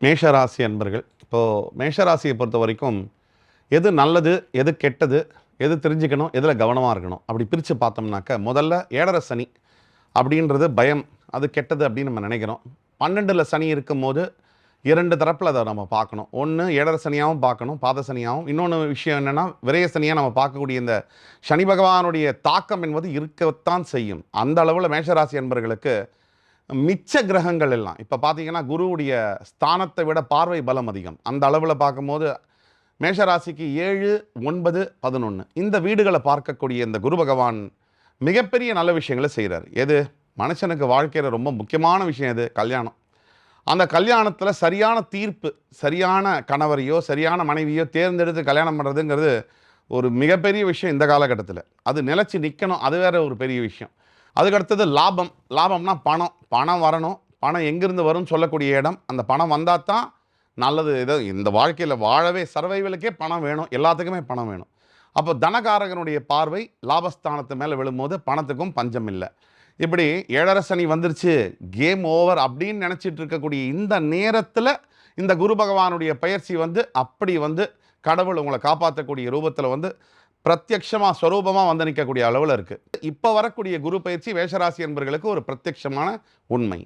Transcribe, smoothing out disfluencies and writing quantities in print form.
மேஷராசி அன்பர்கள். இப்போது மேஷராசியை பொறுத்த வரைக்கும் எது நல்லது, எது கெட்டது, எது தெரிஞ்சுக்கணும், எதில் கவனமாக இருக்கணும் அப்படி பிரித்து பார்த்தோம்னாக்க, முதல்ல ஏழரை சனி அப்படின்றது பயம், அது கெட்டது அப்படின்னு நம்ம நினைக்கிறோம். 12ல் சனி இருக்கும்போது இரண்டு தரப்பில் அதை நம்ம பார்க்கணும். ஒன்று ஏழரை சனியாகவும் பார்க்கணும், பாத சனியாகவும். இன்னொன்று விஷயம் என்னென்னா, விரய சனியாக நம்ம பார்க்கக்கூடிய இந்த சனி பகவானுடைய தாக்கம் என்பது இருக்கத்தான் செய்யும். அந்த அளவில் மேஷராசி அன்பர்களுக்கு மிச்ச கிரகங்கள் எல்லாம் இப்போ பார்த்தீங்கன்னா, குருவுடைய ஸ்தானத்தை விட பார்வை பலம் அதிகம். அந்த அளவில் பார்க்கும்போது மேஷராசிக்கு 7, 9, 11 இந்த வீடுகளை பார்க்கக்கூடிய இந்த குரு பகவான் மிகப்பெரிய நல்ல விஷயங்களை செய்கிறார். எது மனுஷனுக்கு வாழ்க்கையில் ரொம்ப முக்கியமான விஷயம் எது? கல்யாணம். அந்த கல்யாணத்தில் சரியான தீர்ப்பு, சரியான கணவரையோ சரியான மனைவியோ தேர்ந்தெடுத்து கல்யாணம் பண்ணுறதுங்கிறது ஒரு மிகப்பெரிய விஷயம் இந்த காலகட்டத்தில். அது நிலச்சி நிற்கணும், அது வேற ஒரு பெரிய விஷயம். அதுக்கடுத்தது லாபம். லாபம்னா பணம். பணம் வரணும். பணம் எங்கேருந்து வரும்னு சொல்லக்கூடிய இடம். அந்த பணம் வந்தால் தான் நல்லது. ஏதோ இந்த வாழ்க்கையில் வாழவே சர்வைவலுக்கே பணம் வேணும், எல்லாத்துக்குமே பணம் வேணும். அப்போ தனகாரகனுடைய பார்வை லாபஸ்தானத்து மேலே விழும்போது பணத்துக்கும் பஞ்சம் இல்லை. இப்படி ஏழரை சனி வந்துருச்சு, கேம் ஓவர் அப்படின்னு நினச்சிட்டு இருக்கக்கூடிய இந்த நேரத்தில் இந்த குரு பகவானுடைய பயிற்சி அப்படி கடவுள் உங்களை காப்பாற்றக்கூடிய ரூபத்தில் பிரத்யக்ஷமாக ஸ்வரூபமாக நிற்கக்கூடிய அளவில் இருக்குது. இப்போ வரக்கூடிய குரு பயிற்சி மேஷராசி என்பவர்களுக்கு ஒரு பிரத்யக்ஷமான உண்மை.